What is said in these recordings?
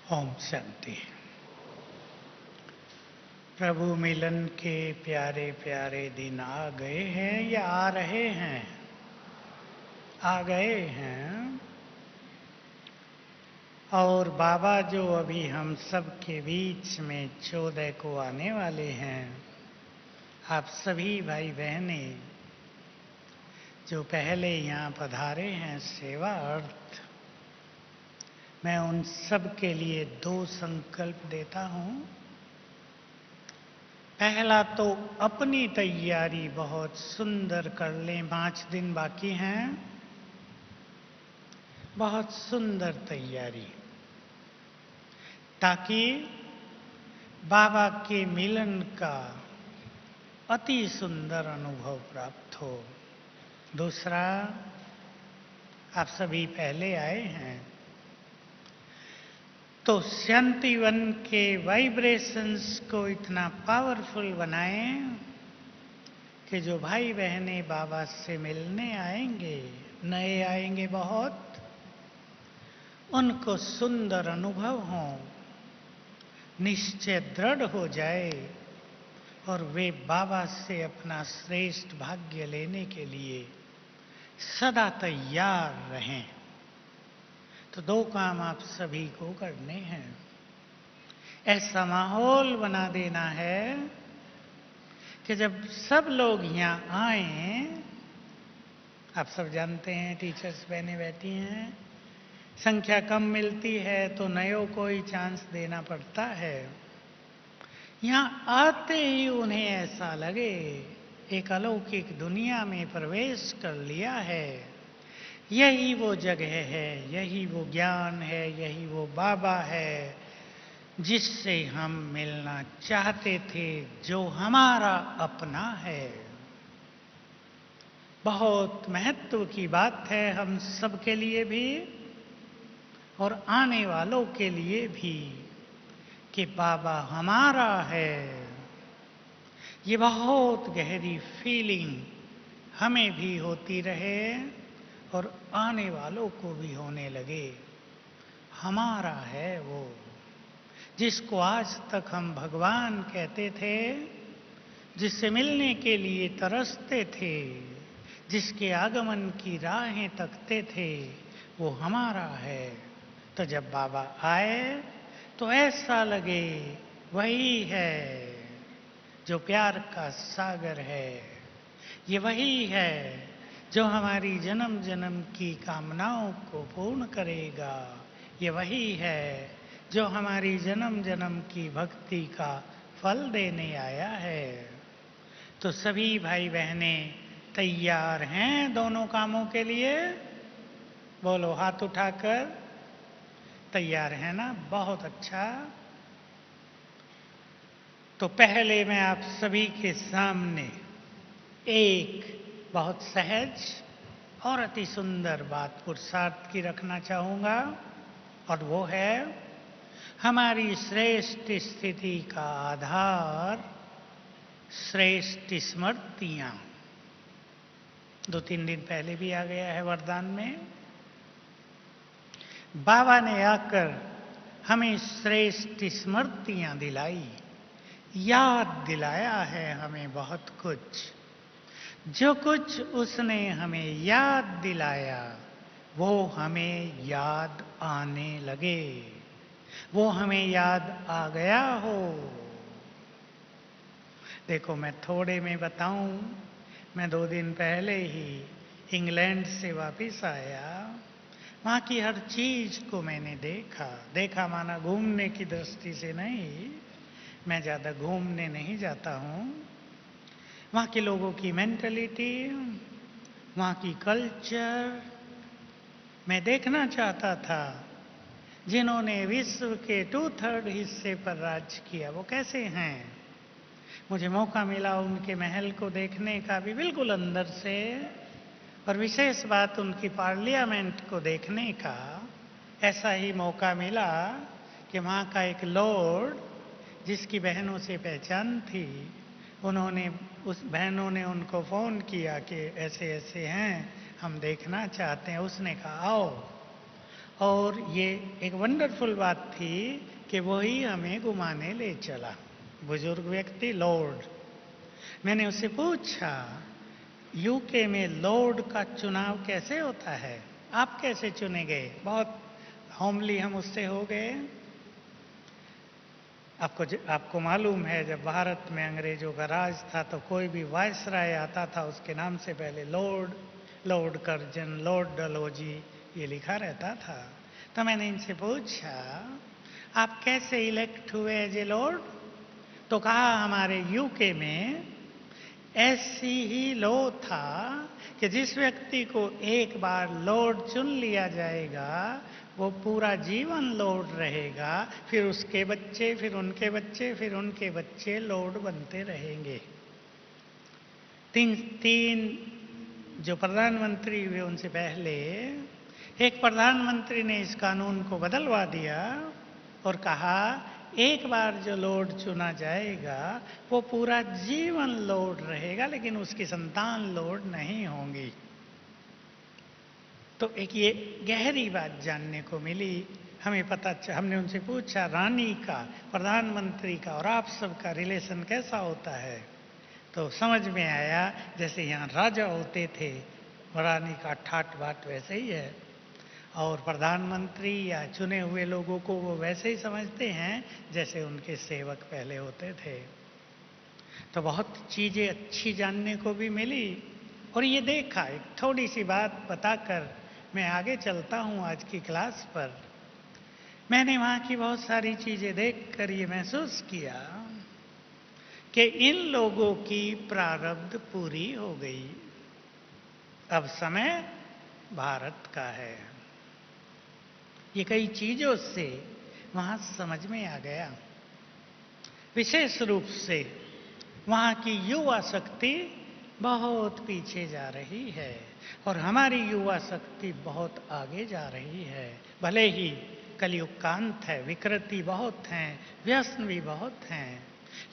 ओम शांति। प्रभु मिलन के प्यारे प्यारे दिन आ गए हैं या आ रहे हैं? आ गए हैं। और बाबा जो अभी हम सब के बीच में 14 को आने वाले हैं, आप सभी भाई बहने जो पहले यहाँ पधारे हैं सेवा अर्थ, मैं उन सब के लिए 2 संकल्प देता हूँ। पहला तो अपनी तैयारी बहुत सुंदर कर लें। 5 दिन बाकी हैं, बहुत सुंदर तैयारी, ताकि बाबा के मिलन का अति सुंदर अनुभव प्राप्त हो। दूसरा, आप सभी पहले आए हैं तो शांतिवन के वाइब्रेशंस को इतना पावरफुल बनाएं कि जो भाई बहने बाबा से मिलने आएंगे, नए आएंगे बहुत, उनको सुंदर अनुभव हो, निश्चय दृढ़ हो जाए और वे बाबा से अपना श्रेष्ठ भाग्य लेने के लिए सदा तैयार रहें। तो 2 काम आप सभी को करने हैं। ऐसा माहौल बना देना है कि जब सब लोग यहाँ आए, आप सब जानते हैं टीचर्स बहने बैठी हैं, संख्या कम मिलती है तो नयों को ही चांस देना पड़ता है। यहाँ आते ही उन्हें ऐसा लगे एक अलौकिक दुनिया में प्रवेश कर लिया है। यही वो जगह है, यही वो ज्ञान है, यही वो बाबा है जिससे हम मिलना चाहते थे, जो हमारा अपना है। बहुत महत्व की बात है हम सब के लिए भी और आने वालों के लिए भी कि बाबा हमारा है। ये बहुत गहरी फीलिंग हमें भी होती रहे और आने वालों को भी होने लगे। हमारा है वो, जिसको आज तक हम भगवान कहते थे, जिससे मिलने के लिए तरसते थे, जिसके आगमन की राहें तकते थे, वो हमारा है। तो जब बाबा आए तो ऐसा लगे वही है जो प्यार का सागर है। ये वही है जो हमारी जन्म जन्म की कामनाओं को पूर्ण करेगा। ये वही है जो हमारी जन्म जन्म की भक्ति का फल देने आया है। तो सभी भाई बहने तैयार हैं दोनों कामों के लिए? बोलो हाथ उठाकर। तैयार है ना? बहुत अच्छा। तो पहले मैं आप सभी के सामने एक बहुत सहज और अति सुंदर बात पुरुषार्थ की रखना चाहूँगा, और वो है हमारी श्रेष्ठ स्थिति का आधार श्रेष्ठ स्मृतियाँ। 2-3 दिन पहले भी आ गया है वरदान में। बाबा ने आकर हमें श्रेष्ठ स्मृतियाँ दिलाई, याद दिलाया है हमें बहुत कुछ। जो कुछ उसने हमें याद दिलाया वो हमें याद आने लगे, वो हमें याद आ गया हो। देखो, मैं थोड़े में बताऊं, मैं 2 दिन पहले ही इंग्लैंड से वापस आया। वहाँ की हर चीज को मैंने देखा माना घूमने की दृष्टि से नहीं, मैं ज़्यादा घूमने नहीं जाता हूँ। वहाँ के लोगों की मेंटलिटी, वहाँ की कल्चर मैं देखना चाहता था। जिन्होंने विश्व के 2/3 हिस्से पर राज किया वो कैसे हैं। मुझे मौका मिला उनके महल को देखने का भी बिल्कुल अंदर से, और विशेष बात उनकी पार्लियामेंट को देखने का। ऐसा ही मौका मिला कि वहाँ का एक लॉर्ड, जिसकी बहनों से पहचान थी, उस बहनों ने उनको फ़ोन किया कि ऐसे ऐसे हैं, हम देखना चाहते हैं। उसने कहा आओ, और ये एक वंडरफुल बात थी कि वही हमें घुमाने ले चला, बुजुर्ग व्यक्ति लॉर्ड। मैंने उससे पूछा, यूके में लॉर्ड का चुनाव कैसे होता है, आप कैसे चुने गए? बहुत होमली हम उससे हो गए। आपको मालूम है, जब भारत में अंग्रेजों का राज था तो कोई भी वायसराय आता था, उसके नाम से पहले Lord, Lord Curzon, Lord Dalhousie ये लिखा रहता था। तो मैंने इनसे पूछा, आप कैसे इलेक्ट हुए एज ए लॉर्ड? तो कहा, हमारे यूके में ऐसी ही लॉ था कि जिस व्यक्ति को एक बार लॉर्ड चुन लिया जाएगा वो पूरा जीवन लॉर्ड रहेगा, फिर उसके बच्चे, फिर उनके बच्चे, फिर उनके बच्चे लॉर्ड बनते रहेंगे। तीन जो प्रधानमंत्री हुए उनसे पहले एक प्रधानमंत्री ने इस कानून को बदलवा दिया और कहा, एक बार जो लॉर्ड चुना जाएगा वो पूरा जीवन लॉर्ड रहेगा, लेकिन उसकी संतान लॉर्ड नहीं होंगी। तो एक ये गहरी बात जानने को मिली। हमने उनसे पूछा, रानी का, प्रधानमंत्री का और आप सबका रिलेशन कैसा होता है? तो समझ में आया, जैसे यहाँ राजा होते थे, रानी का ठाट बाट वैसे ही है, और प्रधानमंत्री या चुने हुए लोगों को वो वैसे ही समझते हैं जैसे उनके सेवक पहले होते थे। तो बहुत चीज़ें अच्छी जानने को भी मिली। और ये देखा, एक थोड़ी सी बात बताकर मैं आगे चलता हूँ आज की क्लास पर। मैंने वहाँ की बहुत सारी चीज़ें देखकर ये महसूस किया कि इन लोगों की प्रारब्ध पूरी हो गई, अब समय भारत का है। ये कई चीज़ों से वहाँ समझ में आ गया। विशेष रूप से वहाँ की युवा शक्ति बहुत पीछे जा रही है और हमारी युवा शक्ति बहुत आगे जा रही है। भले ही कलयुग का अंत है, विकृति बहुत हैं, व्यसन भी बहुत हैं,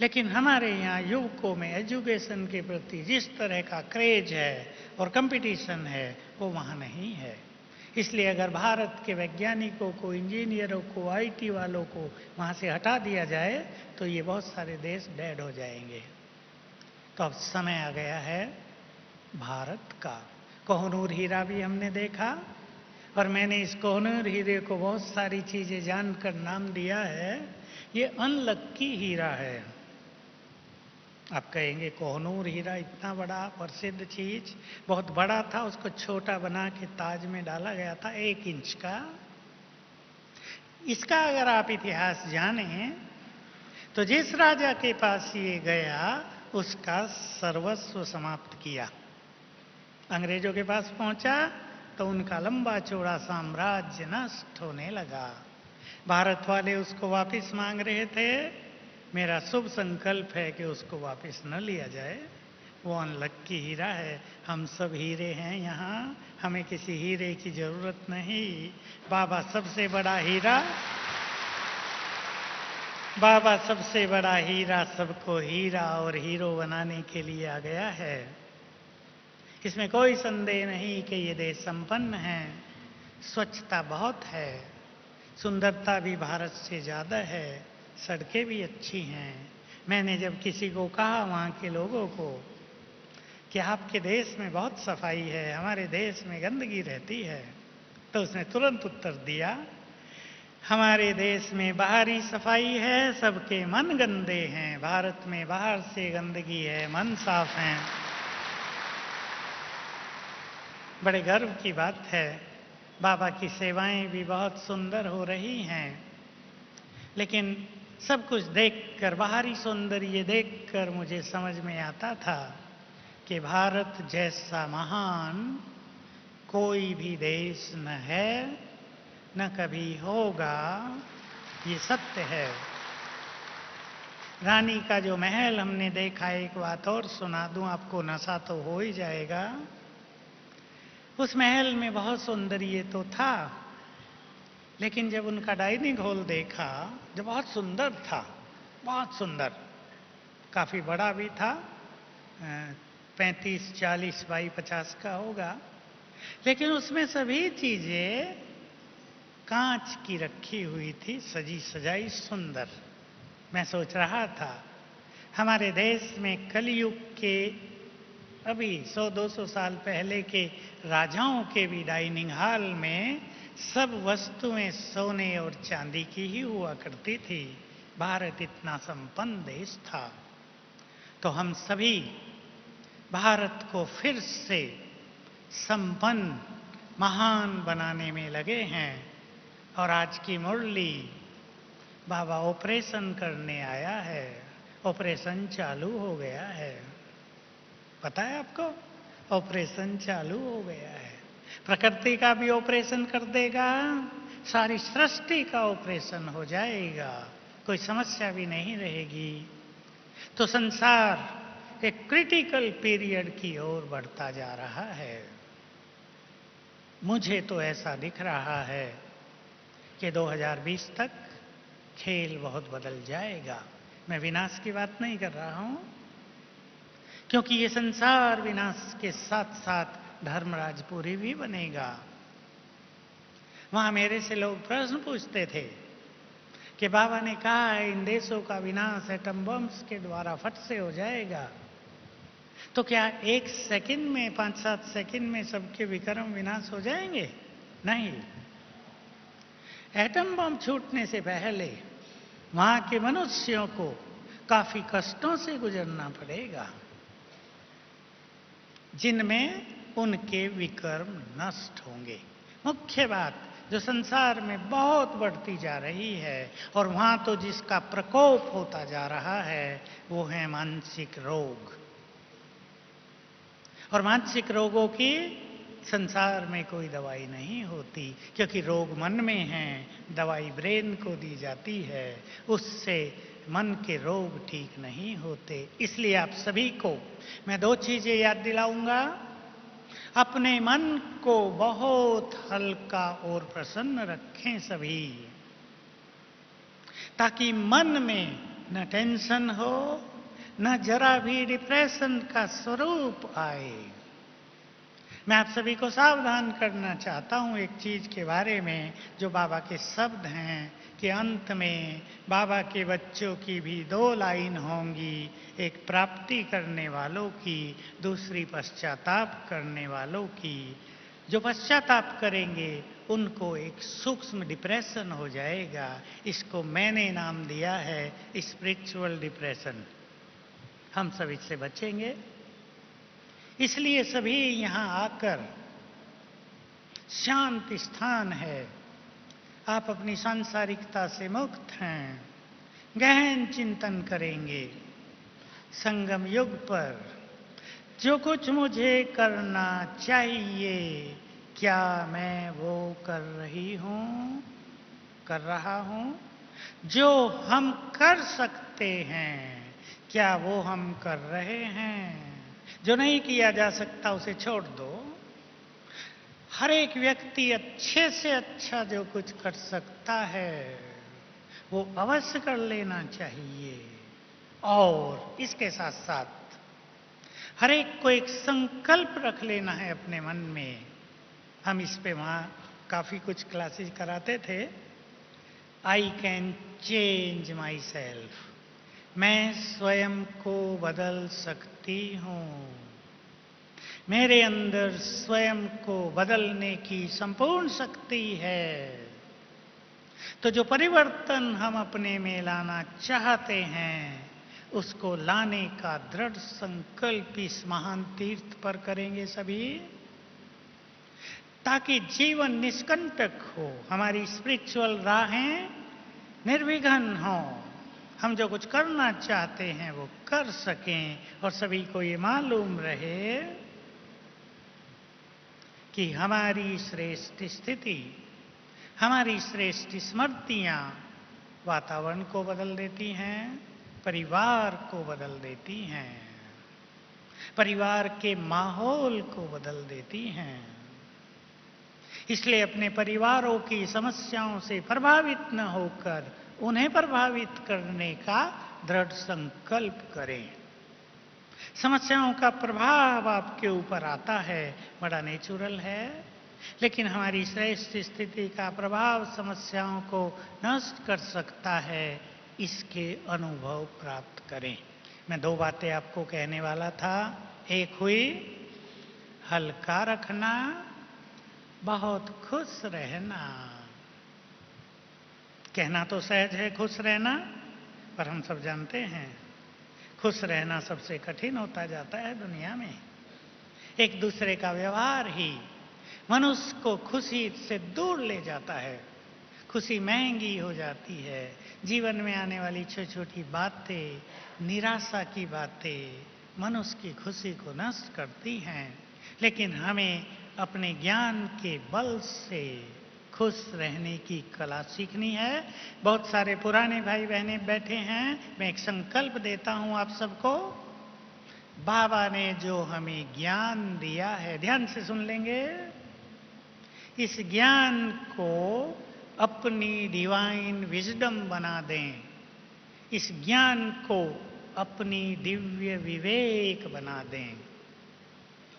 लेकिन हमारे यहाँ युवकों में एजुकेशन के प्रति जिस तरह का क्रेज है और कंपटीशन है वो वहाँ नहीं है। इसलिए अगर भारत के वैज्ञानिकों को, इंजीनियरों को, आईटी वालों को वहाँ से हटा दिया जाए तो ये बहुत सारे देश डेड हो जाएंगे। तो अब समय आ गया है भारत का। कोहनूर हीरा भी हमने देखा और मैंने इस कोहनूर हीरे को बहुत सारी चीज़ें जानकर नाम दिया है, ये अनलक्की हीरा है। आप कहेंगे कोहनूर हीरा इतना बड़ा प्रसिद्ध चीज, बहुत बड़ा था, उसको छोटा बना के ताज में डाला गया था 1 इंच का। इसका अगर आप इतिहास जाने तो जिस राजा के पास ये गया उसका सर्वस्व समाप्त किया। अंग्रेजों के पास पहुंचा तो उनका लंबा चौड़ा साम्राज्य नष्ट होने लगा। भारत वाले उसको वापस मांग रहे थे। मेरा शुभ संकल्प है कि उसको वापस न लिया जाए। वो अनलक्की हीरा है। हम सब हीरे हैं यहाँ, हमें किसी हीरे की जरूरत नहीं। बाबा सबसे बड़ा हीरा, बाबा सबसे बड़ा हीरा सबको हीरा और हीरो बनाने के लिए आ गया है। इसमें कोई संदेह नहीं कि ये देश संपन्न है, स्वच्छता बहुत है, सुंदरता भी भारत से ज़्यादा है, सड़कें भी अच्छी हैं। मैंने जब किसी को कहा वहाँ के लोगों को कि आपके देश में बहुत सफाई है, हमारे देश में गंदगी रहती है, तो उसने तुरंत उत्तर दिया, हमारे देश में बाहरी सफाई है, सबके मन गंदे हैं। भारत में बाहर से गंदगी है, मन साफ हैं। बड़े गर्व की बात है। बाबा की सेवाएं भी बहुत सुंदर हो रही हैं, लेकिन सब कुछ देखकर, बाहरी सौंदर्य देखकर मुझे समझ में आता था कि भारत जैसा महान कोई भी देश न है, न कभी होगा। ये सत्य है। रानी का जो महल हमने देखा, एक बात और सुना दूं आपको, नशा तो हो ही जाएगा। उस महल में बहुत सौंदर्य तो था, लेकिन जब उनका डाइनिंग हॉल देखा जो बहुत सुंदर था, बहुत सुंदर, काफ़ी बड़ा भी था, 35-40 बाई 50 का होगा, लेकिन उसमें सभी चीज़ें कांच की रखी हुई थी, सजी सजाई सुंदर। मैं सोच रहा था हमारे देश में कलयुग के अभी 100-200 साल पहले के राजाओं के भी डाइनिंग हॉल में सब वस्तुएं सोने और चांदी की ही हुआ करती थी। भारत इतना संपन्न देश था। तो हम सभी भारत को फिर से संपन्न महान बनाने में लगे हैं। और आज की मुरली बाबा ऑपरेशन करने आया है। ऑपरेशन चालू हो गया है। पता है आपको? ऑपरेशन चालू हो गया है। प्रकृति का भी ऑपरेशन कर देगा, सारी सृष्टि का ऑपरेशन हो जाएगा, कोई समस्या भी नहीं रहेगी। तो संसार एक क्रिटिकल पीरियड की ओर बढ़ता जा रहा है। मुझे तो ऐसा दिख रहा है कि 2020 तक खेल बहुत बदल जाएगा। मैं विनाश की बात नहीं कर रहा हूं, क्योंकि ये संसार विनाश के साथ साथ धर्मराजपुरी भी बनेगा। वहां मेरे से लोग प्रश्न पूछते थे कि बाबा ने कहा है इन देशों का विनाश एटम बम्स के द्वारा फट से हो जाएगा, तो क्या 1 सेकंड में 5-7 सेकंड में सबके विक्रम विनाश हो जाएंगे? नहीं। एटम बम छूटने से पहले वहां के मनुष्यों को काफी कष्टों से गुजरना पड़ेगा, जिनमें उनके विकर्म नष्ट होंगे। मुख्य बात जो संसार में बहुत बढ़ती जा रही है और वहां तो जिसका प्रकोप होता जा रहा है वो है मानसिक रोग। और मानसिक रोगों की संसार में कोई दवाई नहीं होती, क्योंकि रोग मन में है, दवाई ब्रेन को दी जाती है, उससे मन के रोग ठीक नहीं होते। इसलिए आप सभी को मैं 2 चीजें याद दिलाऊंगा। अपने मन को बहुत हल्का और प्रसन्न रखें सभी, ताकि मन में न टेंशन हो, न जरा भी डिप्रेशन का स्वरूप आए। मैं आप सभी को सावधान करना चाहता हूं एक चीज के बारे में, जो बाबा के शब्द हैं कि अंत में बाबा के बच्चों की भी 2 लाइन होंगी, एक प्राप्ति करने वालों की, दूसरी पश्चाताप करने वालों की। जो पश्चाताप करेंगे उनको एक सूक्ष्म डिप्रेशन हो जाएगा। इसको मैंने नाम दिया है स्पिरिचुअल डिप्रेशन। हम सब इससे बचेंगे। इसलिए सभी यहां आकर, शांत स्थान है, आप अपनी सांसारिकता से मुक्त हैं, गहन चिंतन करेंगे संगम युग पर। जो कुछ मुझे करना चाहिए क्या मैं वो कर रही हूं, कर रहा हूं? जो हम कर सकते हैं क्या वो हम कर रहे हैं? जो नहीं किया जा सकता उसे छोड़ दो। हर एक व्यक्ति अच्छे से अच्छा जो कुछ कर सकता है वो अवश्य कर लेना चाहिए। और इसके साथ साथ हर एक को एक संकल्प रख लेना है अपने मन में। हम इस पे वहां काफी कुछ क्लासेस कराते थे। I can change my self, मैं स्वयं को बदल सकती हूं। मेरे अंदर स्वयं को बदलने की संपूर्ण शक्ति है। तो जो परिवर्तन हम अपने में लाना चाहते हैं उसको लाने का दृढ़ संकल्प इस महान तीर्थ पर करेंगे सभी, ताकि जीवन निष्कंटक हो, हमारी स्पिरिचुअल राहें निर्विघ्न हो, हम जो कुछ करना चाहते हैं वो कर सकें। और सभी को ये मालूम रहे कि हमारी श्रेष्ठ स्थिति, हमारी श्रेष्ठ स्मृतियां वातावरण को बदल देती हैं, परिवार को बदल देती हैं, परिवार के माहौल को बदल देती हैं। इसलिए अपने परिवारों की समस्याओं से प्रभावित न होकर उन्हें प्रभावित करने का दृढ़ संकल्प करें। समस्याओं का प्रभाव आपके ऊपर आता है, बड़ा नेचुरल है, लेकिन हमारी श्रेष्ठ स्थिति का प्रभाव समस्याओं को नष्ट कर सकता है, इसके अनुभव प्राप्त करें। मैं दो बातें आपको कहने वाला था। एक हुई हल्का रखना, बहुत खुश रहना। कहना तो सहज है खुश रहना, पर हम सब जानते हैं खुश रहना सबसे कठिन होता जाता है दुनिया में। एक दूसरे का व्यवहार ही मनुष्य को खुशी से दूर ले जाता है। खुशी महंगी हो जाती है। जीवन में आने वाली छोटी छोटी बातें, निराशा की बातें मनुष्य की खुशी को नष्ट करती हैं। लेकिन हमें अपने ज्ञान के बल से खुश रहने की कला सीखनी है। बहुत सारे पुराने भाई बहने बैठे हैं। मैं एक संकल्प देता हूं आप सबको। बाबा ने जो हमें ज्ञान दिया है, ध्यान से सुन लेंगे, इस ज्ञान को अपनी डिवाइन विजडम बना दें। इस ज्ञान को अपनी दिव्य विवेक बना दें।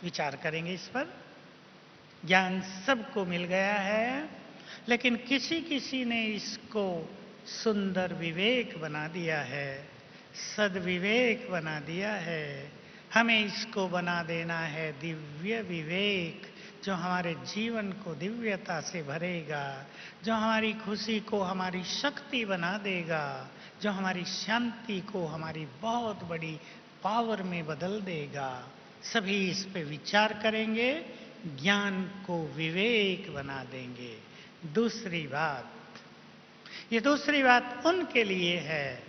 विचार करेंगे इस पर। ज्ञान सबको मिल गया है, लेकिन किसी किसी ने इसको सुंदर विवेक बना दिया है, सद्विवेक बना दिया है। हमें इसको बना देना है दिव्य विवेक, जो हमारे जीवन को दिव्यता से भरेगा, जो हमारी खुशी को हमारी शक्ति बना देगा, जो हमारी शांति को हमारी बहुत बड़ी पावर में बदल देगा। सभी इस पे विचार करेंगे, ज्ञान को विवेक बना देंगे। दूसरी बात, ये दूसरी बात उनके लिए है,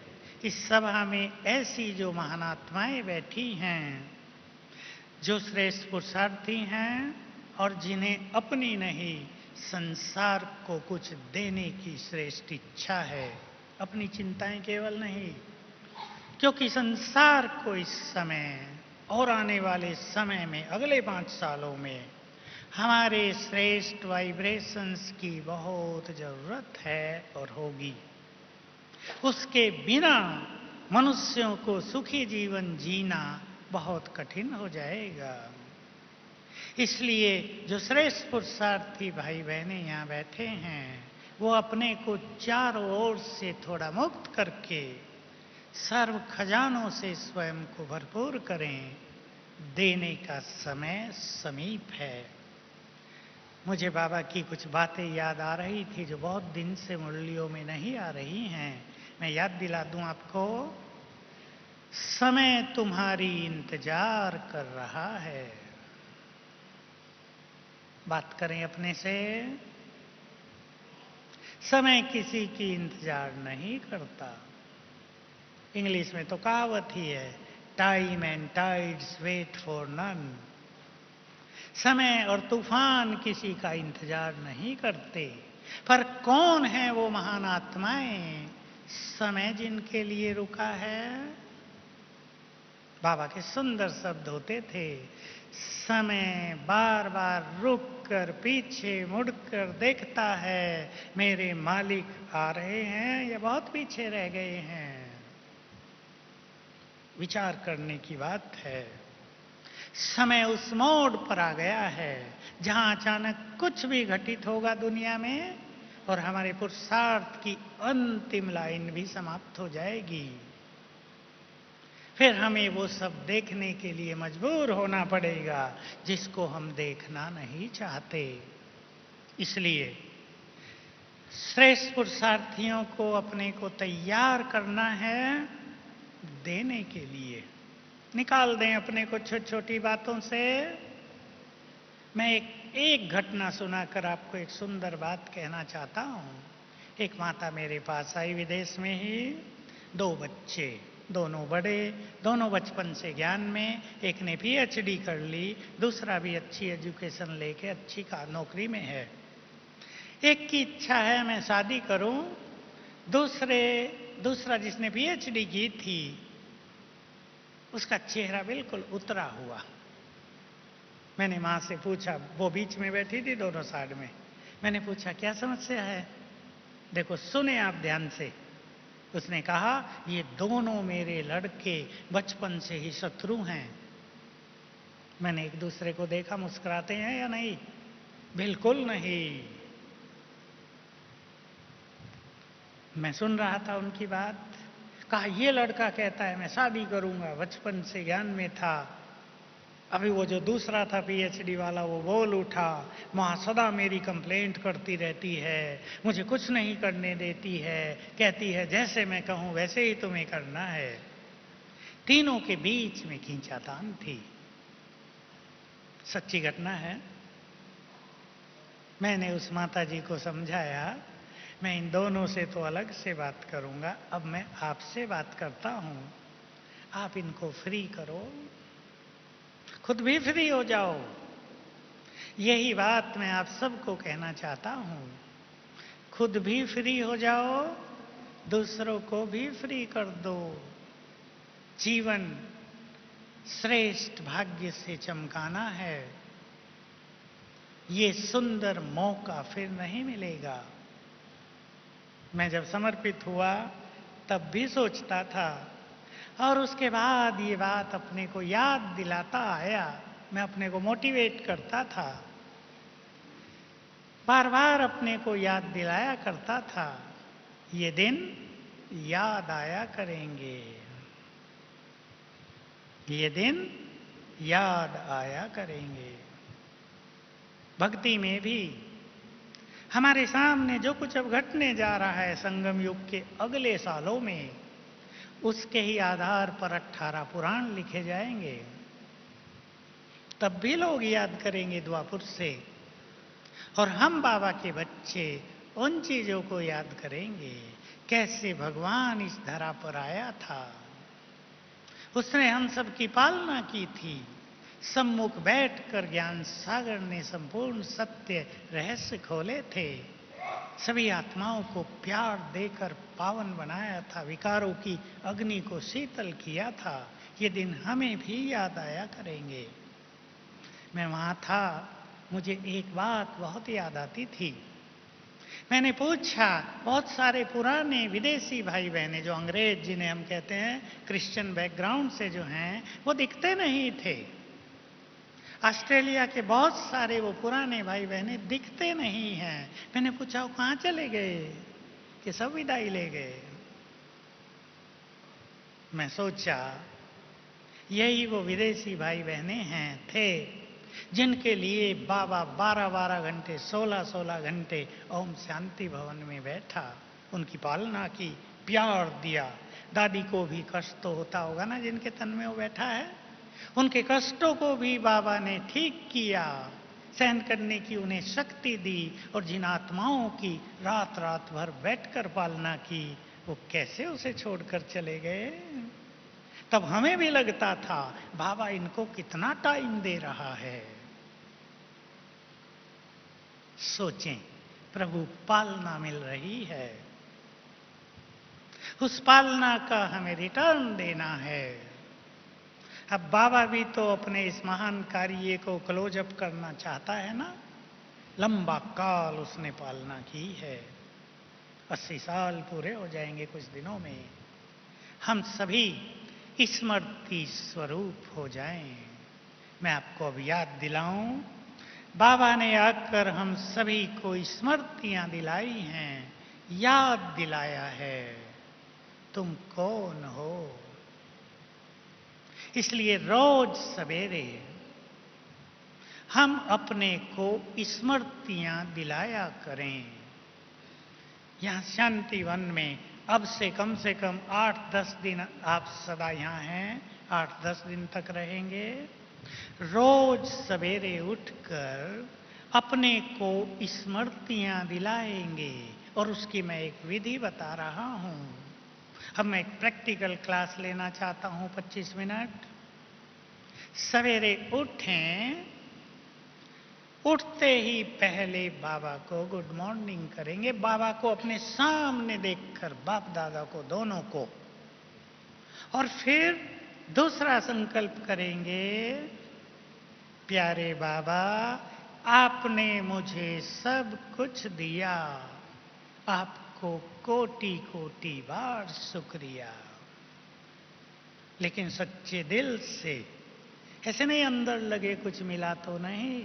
इस सभा में ऐसी जो महानात्माएं बैठी हैं, जो श्रेष्ठ पुरुषार्थी हैं और जिन्हें अपनी नहीं संसार को कुछ देने की श्रेष्ठ इच्छा है। अपनी चिंताएं केवल नहीं, क्योंकि संसार को इस समय और आने वाले समय में, अगले 5 सालों में हमारे श्रेष्ठ वाइब्रेशंस की बहुत जरूरत है और होगी। उसके बिना मनुष्यों को सुखी जीवन जीना बहुत कठिन हो जाएगा। इसलिए जो श्रेष्ठ पुरुषार्थी भाई बहने यहाँ बैठे हैं, वो अपने को चारों ओर से थोड़ा मुक्त करके सर्व खजानों से स्वयं को भरपूर करें। देने का समय समीप है। मुझे बाबा की कुछ बातें याद आ रही थी जो बहुत दिन से मुरलियों में नहीं आ रही हैं। मैं याद दिला दूं आपको। समय तुम्हारी इंतजार कर रहा है। बात करें अपने से। समय किसी की इंतजार नहीं करता। इंग्लिश में तो कहावत ही है, time and tides wait for none. समय और तूफान किसी का इंतजार नहीं करते। पर कौन है वो महान आत्माएं, समय जिनके लिए रुका है? बाबा के सुंदर शब्द होते थे, समय बार बार रुक कर पीछे मुड़कर देखता है, मेरे मालिक आ रहे हैं या बहुत पीछे रह गए हैं। विचार करने की बात है। समय उस मोड़ पर आ गया है जहां अचानक कुछ भी घटित होगा दुनिया में और हमारे पुरुषार्थ की अंतिम लाइन भी समाप्त हो जाएगी। फिर हमें वो सब देखने के लिए मजबूर होना पड़ेगा जिसको हम देखना नहीं चाहते। इसलिए श्रेष्ठ पुरुषार्थियों को अपने को तैयार करना है देने के लिए। निकाल दें अपने को छोटी छोटी बातों से। मैं एक घटना सुनाकर आपको एक सुंदर बात कहना चाहता हूं। एक माता मेरे पास आई विदेश में ही। 2 बच्चे, दोनों बड़े, दोनों बचपन से ज्ञान में। एक ने पीएचडी कर ली, दूसरा भी अच्छी एजुकेशन लेके अच्छी नौकरी में है। एक की इच्छा है मैं शादी करूं, दूसरा जिसने पीएचडी की थी उसका चेहरा बिल्कुल उतरा हुआ। मैंने मां से पूछा, वो बीच में बैठी थी दोनों साइड में। मैंने पूछा क्या समस्या है? देखो सुने आप ध्यान से। उसने कहा ये दोनों मेरे लड़के बचपन से ही शत्रु हैं। मैंने एक दूसरे को देखा, मुस्कुराते हैं या नहीं? बिल्कुल नहीं। मैं सुन रहा था उनकी बात, कहा ये लड़का कहता है मैं शादी करूंगा, बचपन से ज्ञान में था। अभी वो जो दूसरा था पीएचडी वाला, वो बोल उठा, वहां सदा मेरी कंप्लेंट करती रहती है, मुझे कुछ नहीं करने देती है, कहती है जैसे मैं कहूं वैसे ही तुम्हें करना है। तीनों के बीच में खींचातान थी। सच्ची घटना है। मैंने उस माता जी को समझाया, मैं इन दोनों से तो अलग से बात करूंगा, अब मैं आपसे बात करता हूं, आप इनको फ्री करो, खुद भी फ्री हो जाओ। यही बात मैं आप सबको कहना चाहता हूं, खुद भी फ्री हो जाओ, दूसरों को भी फ्री कर दो। जीवन श्रेष्ठ भाग्य से चमकाना है, ये सुंदर मौका फिर नहीं मिलेगा। मैं जब समर्पित हुआ तब भी सोचता था, और उसके बाद ये बात अपने को याद दिलाता आया, मैं अपने को मोटिवेट करता था, बार बार अपने को याद दिलाया करता था, ये दिन याद आया करेंगे, ये दिन याद आया करेंगे। भक्ति में भी हमारे सामने जो कुछ अब घटने जा रहा है संगम युग के अगले सालों में, उसके ही आधार पर 18 पुराण लिखे जाएंगे। तब भी लोग याद करेंगे द्वापुर से, और हम बाबा के बच्चे उन चीजों को याद करेंगे, कैसे भगवान इस धरा पर आया था, उसने हम सब की पालना की थी, सम्मुख बैठकर ज्ञान सागर ने संपूर्ण सत्य रहस्य खोले थे, सभी आत्माओं को प्यार देकर पावन बनाया था, विकारों की अग्नि को शीतल किया था। ये दिन हमें भी याद आया करेंगे। मैं वहां था, मुझे एक बात बहुत याद आती थी। मैंने पूछा, बहुत सारे पुराने विदेशी भाई बहने जो अंग्रेज जिन्हें हम कहते हैं, क्रिश्चियन बैकग्राउंड से जो हैं, वो दिखते नहीं थे। ऑस्ट्रेलिया के बहुत सारे वो पुराने भाई बहने दिखते नहीं हैं। मैंने पूछा वो कहां चले गए, कि सब विदाई ले गए। मैं सोचा यही वो विदेशी भाई बहने हैं थे, जिनके लिए बाबा 12-12 घंटे 16-16 घंटे ओम शांति भवन में बैठा, उनकी पालना की, प्यार दिया। दादी को भी कष्ट तो होता होगा ना जिनके तन में वो बैठा है, उनके कष्टों को भी बाबा ने ठीक किया, सहन करने की उन्हें शक्ति दी, और जिन आत्माओं की रात रात भर बैठकर पालना की, वो कैसे उसे छोड़कर चले गए। तब हमें भी लगता था बाबा इनको कितना टाइम दे रहा है। सोचें, प्रभु पालना मिल रही है, उस पालना का हमें रिटर्न देना है। अब बाबा भी तो अपने इस महान कार्य को क्लोज अप करना चाहता है ना, लंबा काल उसने पालना की है, 80 साल पूरे हो जाएंगे कुछ दिनों में। हम सभी स्मृति स्वरूप हो जाएं। मैं आपको अब याद दिलाऊं, बाबा ने आकर हम सभी को स्मृतियां दिलाई हैं, याद दिलाया है, तुम कौन हो। इसलिए रोज सवेरे हम अपने को स्मृतियां दिलाया करें। यहां शांति वन में अब से कम 8-10 दिन आप सदा यहां हैं, 8-10 दिन तक रहेंगे। रोज सवेरे उठकर अपने को स्मृतियां दिलाएंगे, और उसकी मैं एक विधि बता रहा हूं। अब मैं एक प्रैक्टिकल क्लास लेना चाहता हूं, 25 मिनट। सवेरे उठें, उठते ही पहले बाबा को गुड मॉर्निंग करेंगे, बाबा को अपने सामने देखकर, बाप दादा को दोनों को, और फिर दूसरा संकल्प करेंगे, प्यारे बाबा आपने मुझे सब कुछ दिया, आपको कोटि कोटि बार शुक्रिया। लेकिन सच्चे दिल से, ऐसे नहीं अंदर लगे कुछ मिला तो नहीं,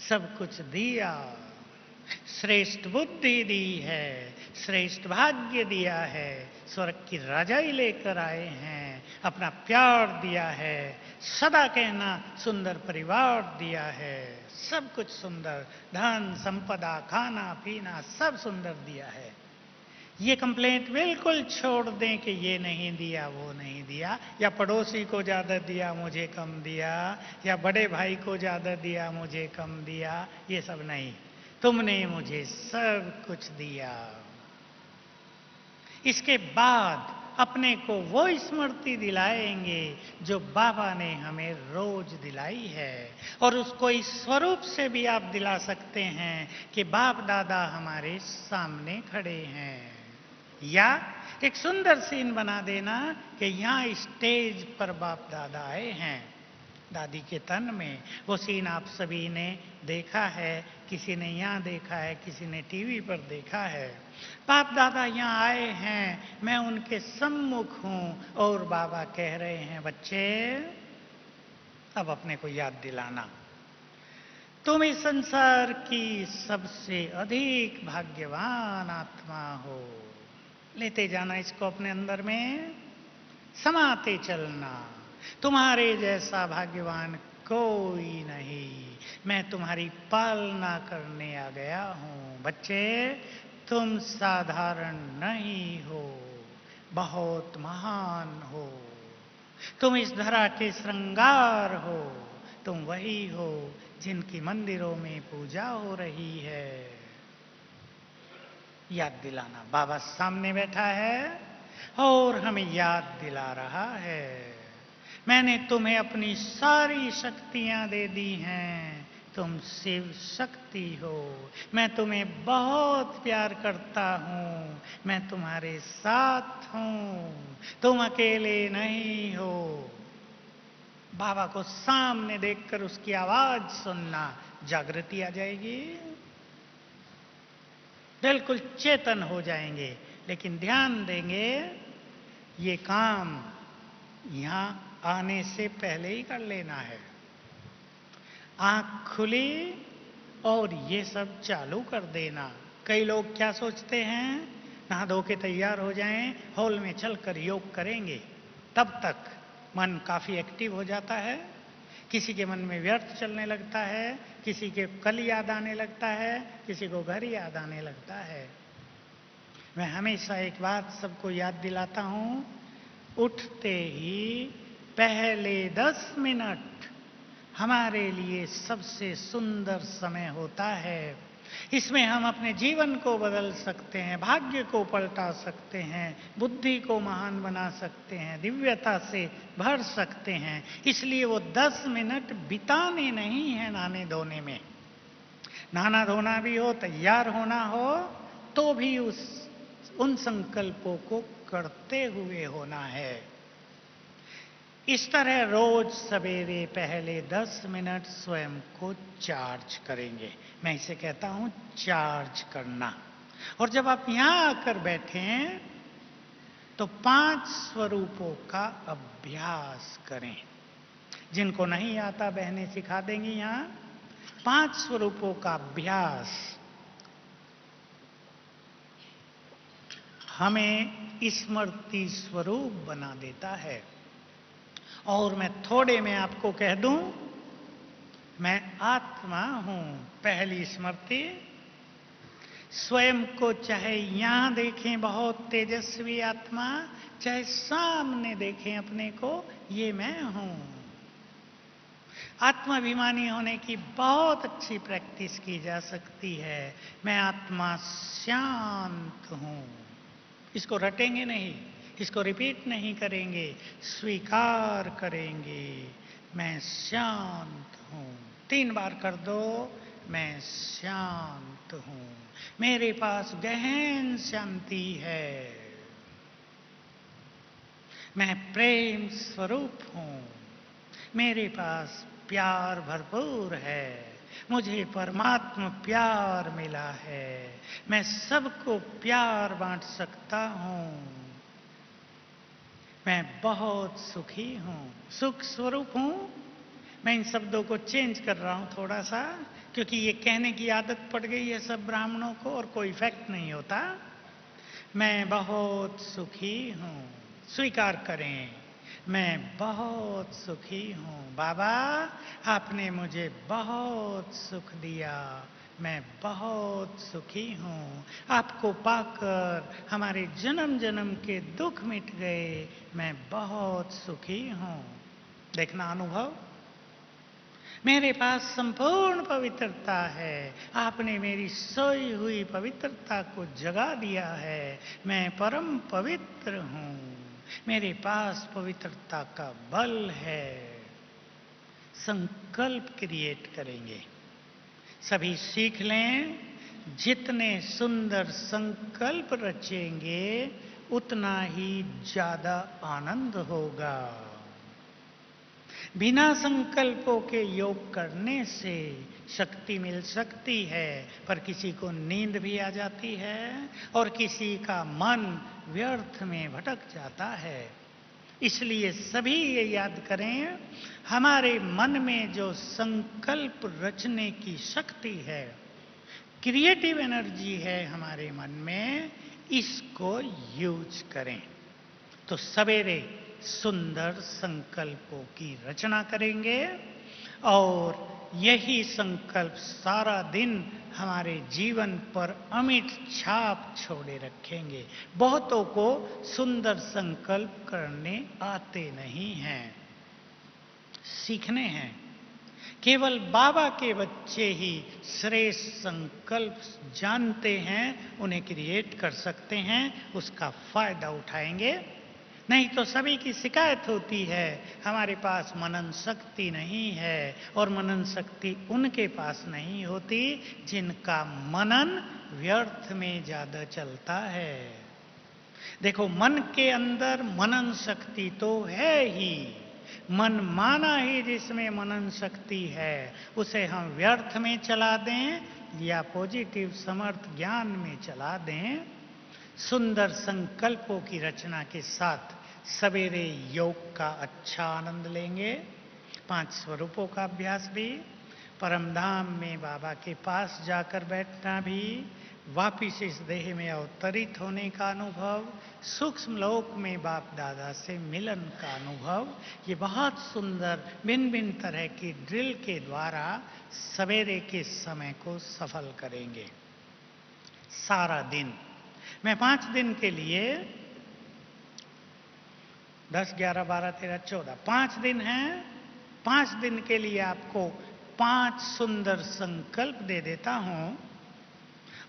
सब कुछ दिया, श्रेष्ठ बुद्धि दी है, श्रेष्ठ भाग्य दिया है, स्वर्ग की रजाई लेकर आए हैं, अपना प्यार दिया है, सदा कहना सुंदर परिवार दिया है, सब कुछ सुंदर, धन संपदा खाना पीना सब सुंदर दिया है। ये कंप्लेंट बिल्कुल छोड़ दें कि ये नहीं दिया वो नहीं दिया, या पड़ोसी को ज्यादा दिया मुझे कम दिया, या बड़े भाई को ज्यादा दिया मुझे कम दिया, ये सब नहीं, तुमने मुझे सब कुछ दिया। इसके बाद अपने को वो स्मृति दिलाएंगे जो बाबा ने हमें रोज दिलाई है, और उसको इस स्वरूप से भी आप दिला सकते हैं कि बाप दादा हमारे सामने खड़े हैं, या एक सुंदर सीन बना देना कि यहाँ स्टेज पर बाप दादा आए हैं दादी के तन में। वो सीन आप सभी ने देखा है, किसी ने यहाँ देखा है, किसी ने टीवी पर देखा है। बाप दादा यहाँ आए हैं, मैं उनके सम्मुख हूं, और बाबा कह रहे हैं बच्चे अब अपने को याद दिलाना, तुम इस संसार की सबसे अधिक भाग्यवान आत्मा हो। लेते जाना इसको अपने अंदर में, समाते चलना, तुम्हारे जैसा भाग्यवान कोई नहीं, मैं तुम्हारी पालना करने आ गया हूं। बच्चे तुम साधारण नहीं हो, बहुत महान हो, तुम इस धरा के श्रृंगार हो, तुम वही हो जिनकी मंदिरों में पूजा हो रही है। याद दिलाना, बाबा सामने बैठा है और हमें याद दिला रहा है, मैंने तुम्हें अपनी सारी शक्तियां दे दी हैं, तुम शिव शक्ति हो, मैं तुम्हें बहुत प्यार करता हूं, मैं तुम्हारे साथ हूं, तुम अकेले नहीं हो। बाबा को सामने देखकर उसकी आवाज सुनना, जागृति आ जाएगी, बिल्कुल चेतन हो जाएंगे। लेकिन ध्यान देंगे ये काम यहां आने से पहले ही कर लेना है। आंख खुली और ये सब चालू कर देना। कई लोग क्या सोचते हैं, नहा धो के तैयार हो जाएं, हॉल में चलकर योग करेंगे, तब तक मन काफी एक्टिव हो जाता है, किसी के मन में व्यर्थ चलने लगता है, किसी के कल याद आने लगता है, किसी को घर याद आने लगता है। मैं हमेशा एक बात सबको याद दिलाता हूं, उठते ही पहले 10 मिनट हमारे लिए सबसे सुंदर समय होता है। इसमें हम अपने जीवन को बदल सकते हैं, भाग्य को पलटा सकते हैं, बुद्धि को महान बना सकते हैं, दिव्यता से भर सकते हैं। इसलिए वो 10 मिनट बिताने नहीं है नहाने धोने में। नहाना धोना भी हो, तैयार होना हो, तो भी उन संकल्पों को करते हुए होना है। इस तरह रोज सवेरे पहले 10 मिनट स्वयं को चार्ज करेंगे। मैं इसे कहता हूं चार्ज करना। और जब आप यहां आकर बैठें तो 5 स्वरूपों का अभ्यास करें। जिनको नहीं आता बहनें सिखा देंगी यहां। 5 स्वरूपों का अभ्यास हमें स्मृति स्वरूप बना देता है। और मैं थोड़े में आपको कह दूं, मैं आत्मा हूं। पहली स्मृति, स्वयं को चाहे यहां देखें बहुत तेजस्वी आत्मा, चाहे सामने देखें अपने को, ये मैं हूं। आत्माभिमानी होने की बहुत अच्छी प्रैक्टिस की जा सकती है। मैं आत्मा शांत हूं। इसको रटेंगे नहीं, इसको रिपीट नहीं करेंगे, स्वीकार करेंगे। मैं शांत हूं। 3 बार कर दो, मैं शांत हूं। मेरे पास गहन शांति है। मैं प्रेम स्वरूप हूं। मेरे पास प्यार भरपूर है। मुझे परमात्मा प्यार मिला है। मैं सबको प्यार बांट सकता हूं। मैं बहुत सुखी हूं, सुख स्वरूप हूं। मैं इन शब्दों को चेंज कर रहा हूं थोड़ा सा, क्योंकि ये कहने की आदत पड़ गई है सब ब्राह्मणों को और कोई इफेक्ट नहीं होता। मैं बहुत सुखी हूं। स्वीकार करें, मैं बहुत सुखी हूं। बाबा, आपने मुझे बहुत सुख दिया। मैं बहुत सुखी हूं। आपको पाकर हमारे जन्म जन्म के दुख मिट गए। मैं बहुत सुखी हूं। देखना अनुभव, मेरे पास संपूर्ण पवित्रता है। आपने मेरी सोई हुई पवित्रता को जगा दिया है। मैं परम पवित्र हूं। मेरे पास पवित्रता का बल है। संकल्प क्रिएट करेंगे। सभी सीख लें, जितने सुंदर संकल्प रचेंगे उतना ही ज्यादा आनंद होगा। बिना संकल्पों के योग करने से शक्ति मिल सकती है, पर किसी को नींद भी आ जाती है और किसी का मन व्यर्थ में भटक जाता है। इसलिए सभी ये याद करें, हमारे मन में जो संकल्प रचने की शक्ति है, क्रिएटिव एनर्जी है हमारे मन में, इसको यूज करें। तो सवेरे सुंदर संकल्पों की रचना करेंगे और यही संकल्प सारा दिन हमारे जीवन पर अमिट छाप छोड़े रखेंगे। बहुतों को सुंदर संकल्प करने आते नहीं हैं, सीखने हैं। केवल बाबा के बच्चे ही श्रेष्ठ संकल्प जानते हैं, उन्हें क्रिएट कर सकते हैं, उसका फायदा उठाएंगे। नहीं तो सभी की शिकायत होती है, हमारे पास मनन शक्ति नहीं है, और मनन शक्ति उनके पास नहीं होती जिनका मनन व्यर्थ में ज्यादा चलता है। देखो, मन के अंदर मनन शक्ति तो है ही। मन माना ही जिसमें मनन शक्ति है, उसे हम व्यर्थ में चला दें या पॉजिटिव समर्थ ज्ञान में चला दें। सुंदर संकल्पों की रचना के साथ सवेरे योग का अच्छा आनंद लेंगे। 5 स्वरूपों का अभ्यास भी, परमधाम में बाबा के पास जाकर बैठना भी, वापिस इस देह में अवतरित होने का अनुभव, सूक्ष्म लोक में बाप दादा से मिलन का अनुभव, ये बहुत सुंदर भिन्न भिन्न तरह की ड्रिल के द्वारा सवेरे के समय को सफल करेंगे। सारा दिन, मैं 5 दिन के लिए 10, 11, 12, 13, 14 5 दिन हैं। 5 दिन के लिए आपको 5 सुंदर संकल्प दे देता हूं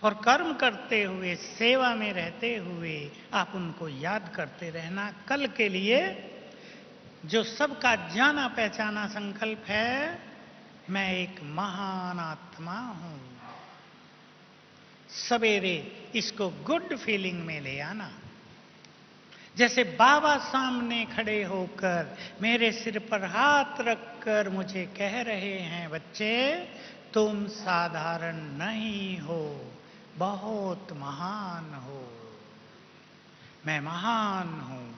और कर्म करते हुए, सेवा में रहते हुए आप उनको याद करते रहना। कल के लिए जो सबका जाना पहचाना संकल्प है, मैं एक महान आत्मा हूं। सवेरे इसको गुड फीलिंग में ले आना, जैसे बाबा सामने खड़े होकर मेरे सिर पर हाथ रखकर मुझे कह रहे हैं, बच्चे तुम साधारण नहीं हो, बहुत महान हो। मैं महान हूं।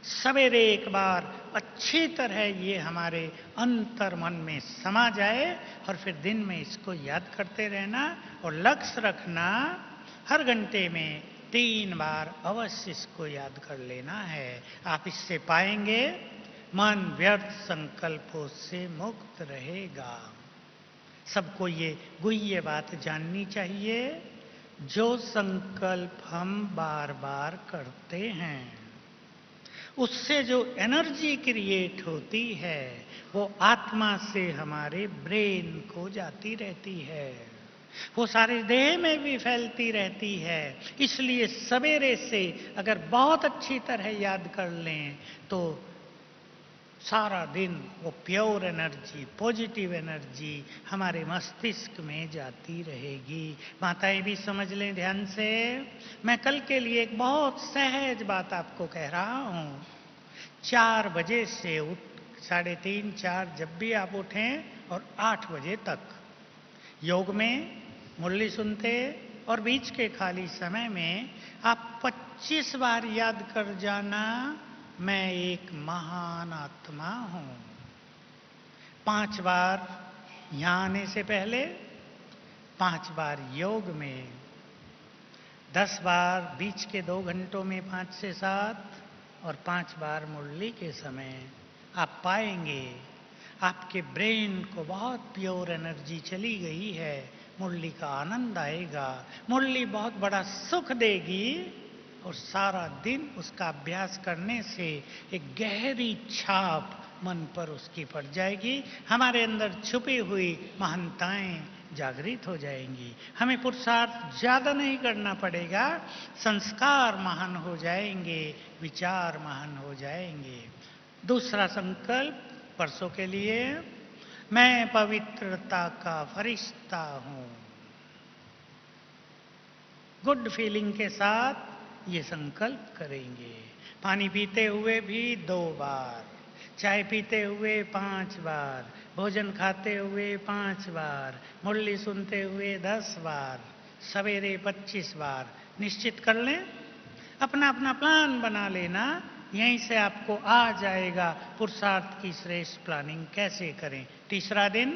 सवेरे एक बार अच्छी तरह ये हमारे अंतर मन में समा जाए और फिर दिन में इसको याद करते रहना और लक्ष्य रखना, हर घंटे में 3 बार अवश्य इसको याद कर लेना है। आप इससे पाएंगे मन व्यर्थ संकल्पों से मुक्त रहेगा। सबको ये गुह्य बात जाननी चाहिए, जो संकल्प हम बार बार करते हैं उससे जो एनर्जी क्रिएट होती है वो आत्मा से हमारे ब्रेन को जाती रहती है, वो सारे देह में भी फैलती रहती है। इसलिए सवेरे से अगर बहुत अच्छी तरह याद कर लें तो सारा दिन वो प्योर एनर्जी, पॉजिटिव एनर्जी हमारे मस्तिष्क में जाती रहेगी। माताएं भी समझ लें ध्यान से। मैं कल के लिए एक बहुत सहज बात आपको कह रहा हूं। 4 बजे से उठ 3:30, 4 जब भी आप उठें और 8 बजे तक योग में मुरली सुनते और बीच के खाली समय में आप 25 बार याद कर जाना, मैं एक महान आत्मा हूं। 5 बार यहां आने से पहले, 5 बार योग में, 10 बार बीच के 2 घंटों में 5 से 7 और 5 बार मुरली के समय आप पाएंगे आपके ब्रेन को बहुत प्योर एनर्जी चली गई है। मुरली का आनंद आएगा, मुरली बहुत बड़ा सुख देगी और सारा दिन उसका अभ्यास करने से एक गहरी छाप मन पर उसकी पड़ जाएगी। हमारे अंदर छुपी हुई महानताएं जागृत हो जाएंगी। हमें पुरुषार्थ ज्यादा नहीं करना पड़ेगा, संस्कार महान हो जाएंगे, विचार महान हो जाएंगे। दूसरा संकल्प परसों के लिए, मैं पवित्रता का फरिश्ता हूं। गुड फीलिंग के साथ ये संकल्प करेंगे। पानी पीते हुए भी 2 बार, चाय पीते हुए 5 बार, भोजन खाते हुए 5 बार, मुरली सुनते हुए 10 बार, सवेरे 25 बार। निश्चित कर लें, अपना अपना प्लान बना लेना, यहीं से आपको आ जाएगा पुरुषार्थ की श्रेष्ठ प्लानिंग कैसे करें। तीसरा दिन,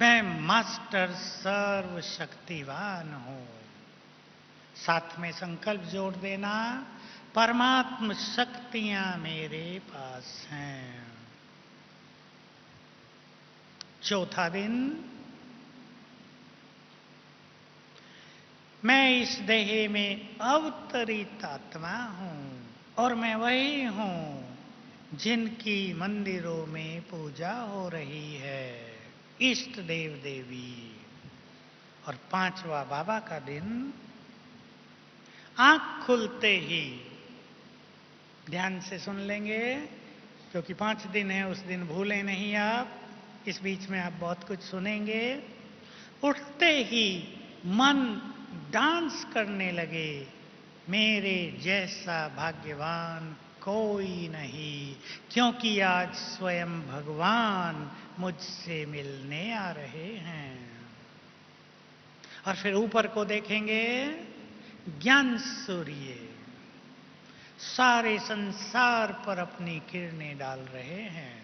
मैं मास्टर सर्वशक्तिवान हूं। साथ में संकल्प जोड़ देना, परमात्म शक्तियां मेरे पास हैं। चौथा दिन, मैं इस देह में अवतरित आत्मा हूं और मैं वही हूं जिनकी मंदिरों में पूजा हो रही है, इष्ट देव देवी। और 5वां बाबा का दिन, आंख खुलते ही, ध्यान से सुन लेंगे क्योंकि 5 दिन है, उस दिन भूलें नहीं आप। इस बीच में आप बहुत कुछ सुनेंगे। उठते ही मन डांस करने लगे, मेरे जैसा भाग्यवान कोई नहीं, क्योंकि आज स्वयं भगवान मुझसे मिलने आ रहे हैं। और फिर ऊपर को देखेंगे, ज्ञान सूर्य सारे संसार पर अपनी किरणें डाल रहे हैं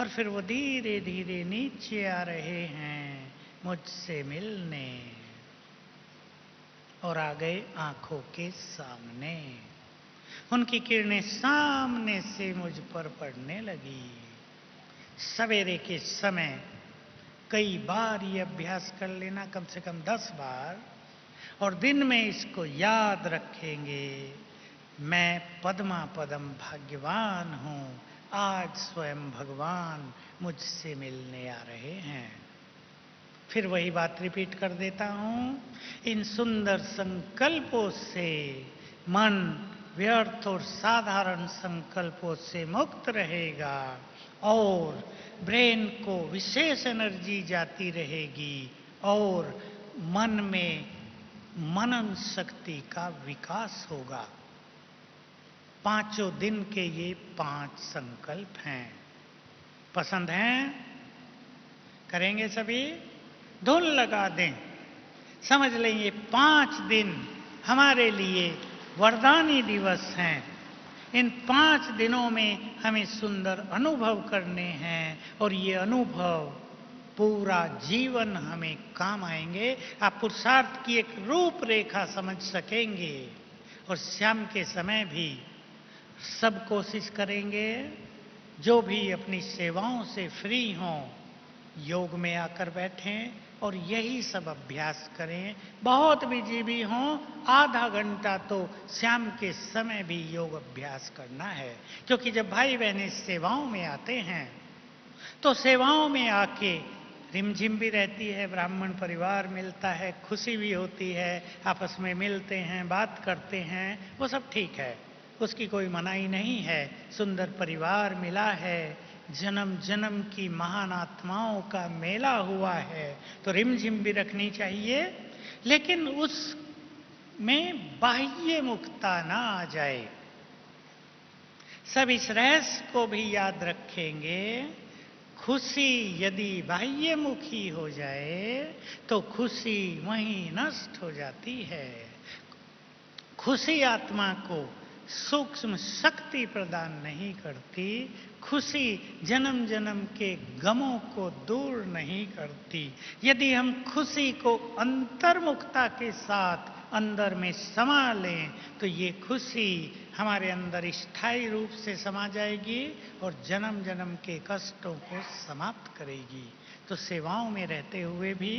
और फिर वो धीरे धीरे नीचे आ रहे हैं मुझसे मिलने और आ गए आंखों के सामने। उनकी किरणें सामने से मुझ पर पड़ने लगी। सवेरे के समय कई बार ये अभ्यास कर लेना, कम से कम 10 बार, और दिन में इसको याद रखेंगे, मैं पद्मा पदम भाग्यवान हूं, आज स्वयं भगवान मुझसे मिलने आ रहे हैं। फिर वही बात रिपीट कर देता हूं, इन सुंदर संकल्पों से मन व्यर्थ और साधारण संकल्पों से मुक्त रहेगा और ब्रेन को विशेष एनर्जी जाती रहेगी और मन में मनन शक्ति का विकास होगा। 5 दिन के ये 5 संकल्प हैं। पसंद हैं? करेंगे सभी? धुन लगा दें, समझ लें ये 5 दिन हमारे लिए वरदानी दिवस हैं। इन 5 दिनों में हमें सुंदर अनुभव करने हैं और ये अनुभव पूरा जीवन हमें काम आएंगे। आप पुरुषार्थ की एक रूपरेखा समझ सकेंगे और शाम के समय भी सब कोशिश करेंगे जो भी अपनी सेवाओं से फ्री हों योग में आकर बैठें और यही सब अभ्यास करें। बहुत बिजी भी हों, आधा घंटा तो शाम के समय भी योग अभ्यास करना है, क्योंकि जब भाई बहनें सेवाओं में आते हैं तो सेवाओं में आके रिमझिम भी रहती है, ब्राह्मण परिवार मिलता है, खुशी भी होती है, आपस में मिलते हैं, बात करते हैं, वो सब ठीक है, उसकी कोई मनाही नहीं है। सुंदर परिवार मिला है, जन्म जन्म की महान आत्माओं का मेला हुआ है, तो रिमझिम भी रखनी चाहिए, लेकिन उसमें बाह्य मुक्ता ना आ जाए। सब इस रहस्य को भी याद रखेंगे, खुशी यदि बाह्यमुखी हो जाए तो खुशी वहीं नष्ट हो जाती है। खुशी आत्मा को सूक्ष्म शक्ति प्रदान नहीं करती, खुशी जन्म जन्म के गमों को दूर नहीं करती। यदि हम खुशी को अंतर्मुखता के साथ अंदर में समा लें तो ये खुशी हमारे अंदर स्थायी रूप से समा जाएगी और जन्म जन्म के कष्टों को समाप्त करेगी। तो सेवाओं में रहते हुए भी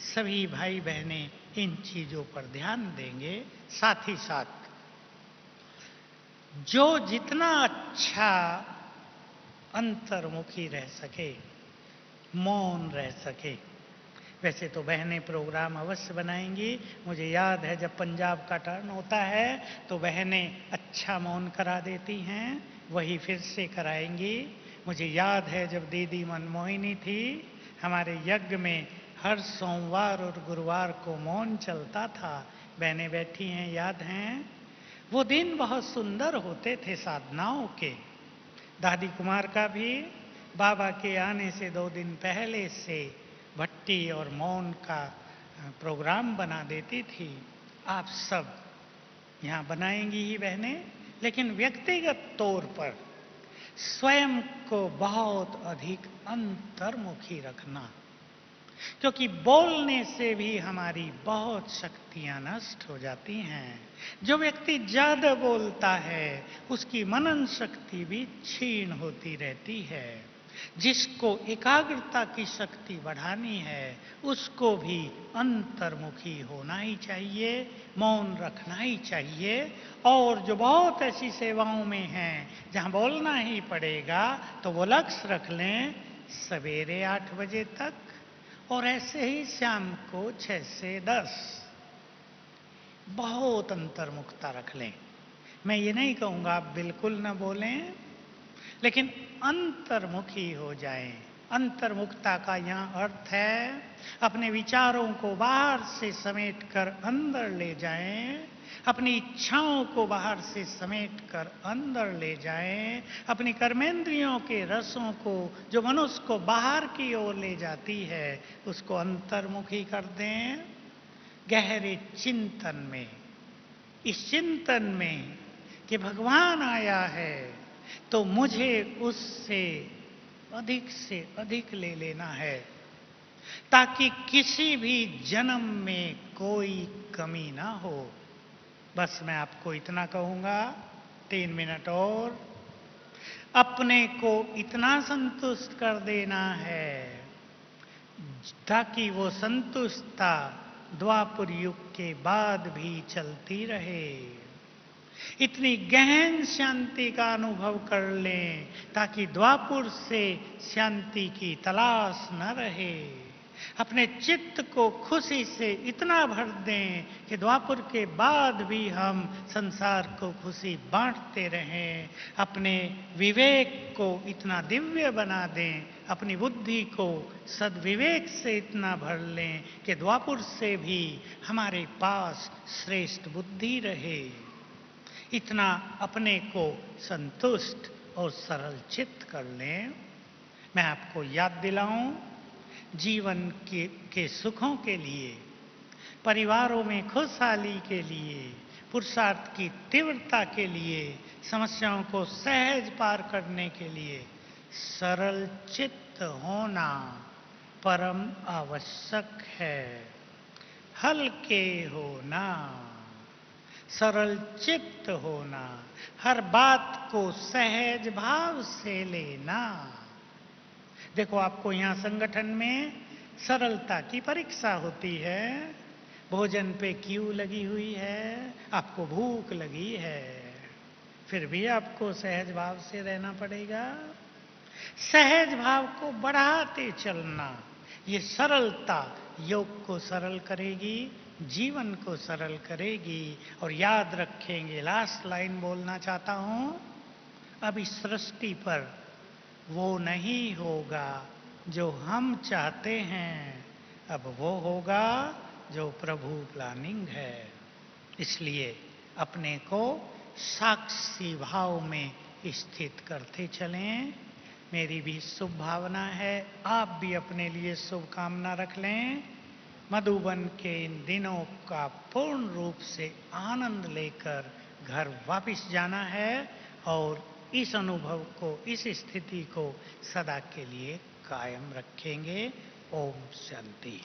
सभी भाई बहनें इन चीजों पर ध्यान देंगे। साथ ही साथ जो जितना अच्छा अंतर्मुखी रह सके, मौन रह सके। वैसे तो बहनें प्रोग्राम अवश्य बनाएंगी। मुझे याद है जब पंजाब का टर्न होता है तो बहनें अच्छा मौन करा देती हैं, वही फिर से कराएंगी। मुझे याद है जब दीदी मनमोहिनी थी, हमारे यज्ञ में हर सोमवार और गुरुवार को मौन चलता था। बहनें बैठी हैं, याद हैं? वो दिन बहुत सुंदर होते थे साधनाओं के। दादी कुमार का भी बाबा के आने से 2 दिन पहले से भट्टी और मौन का प्रोग्राम बना देती थी। आप सब यहाँ बनाएंगी ही बहनें, लेकिन व्यक्तिगत तौर पर स्वयं को बहुत अधिक अंतर्मुखी रखना, क्योंकि बोलने से भी हमारी बहुत शक्तियां नष्ट हो जाती हैं। जो व्यक्ति ज्यादा बोलता है उसकी मनन शक्ति भी क्षीण होती रहती है। जिसको एकाग्रता की शक्ति बढ़ानी है उसको भी अंतर्मुखी होना ही चाहिए, मौन रखना ही चाहिए। और जो बहुत ऐसी सेवाओं में हैं जहां बोलना ही पड़ेगा तो वो लक्ष्य रख लें सवेरे 8 बजे तक, और ऐसे ही शाम को 6 से 10 बहुत अंतर्मुखता रख लें। मैं ये नहीं कहूंगा आप बिल्कुल ना बोलें, लेकिन अंतर्मुखी हो जाएं। अंतर्मुखता का यहाँ अर्थ है अपने विचारों को बाहर से समेटकर अंदर ले जाएं, अपनी इच्छाओं को बाहर से समेटकर अंदर ले जाएं, अपनी कर्मेंद्रियों के रसों को जो मनुष्य को बाहर की ओर ले जाती है उसको अंतर्मुखी कर दें। गहरे चिंतन में, इस चिंतन में कि भगवान आया है तो मुझे उससे अधिक से अधिक ले लेना है, ताकि किसी भी जन्म में कोई कमी ना हो। बस मैं आपको इतना कहूंगा, 3 मिनट और। अपने को इतना संतुष्ट कर देना है ताकि वो संतुष्टता द्वापर युग के बाद भी चलती रहे। इतनी गहन शांति का अनुभव कर लें ताकि द्वापर से शांति की तलाश न रहे। अपने चित्त को खुशी से इतना भर दें कि द्वापर के बाद भी हम संसार को खुशी बांटते रहें। अपने विवेक को इतना दिव्य बना दें, अपनी बुद्धि को सद्विवेक से इतना भर लें कि द्वापर से भी हमारे पास श्रेष्ठ बुद्धि रहे। इतना अपने को संतुष्ट और सरल चित्त कर लें। मैं आपको याद दिलाऊं, जीवन के सुखों के लिए, परिवारों में खुशहाली के लिए, पुरुषार्थ की तीव्रता के लिए, समस्याओं को सहज पार करने के लिए सरल चित्त होना परम आवश्यक है। हल्के होना, सरल चित्त होना, हर बात को सहज भाव से लेना। देखो, आपको यहाँ संगठन में सरलता की परीक्षा होती है। भोजन पे क्यू लगी हुई है, आपको भूख लगी है, फिर भी आपको सहज भाव से रहना पड़ेगा। सहज भाव को बढ़ाते चलना, ये सरलता योग को सरल करेगी, जीवन को सरल करेगी। और याद रखेंगे, लास्ट लाइन बोलना चाहता हूं, अब इस सृष्टि पर वो नहीं होगा जो हम चाहते हैं, अब वो होगा जो प्रभु प्लानिंग है। इसलिए अपने को साक्षी भाव में स्थित करते चलें। मेरी भी शुभ भावना है, आप भी अपने लिए शुभकामना रख लें। मधुबन के इन दिनों का पूर्ण रूप से आनंद लेकर घर वापस जाना है और इस अनुभव को, इस स्थिति को सदा के लिए कायम रखेंगे। ओम शांति।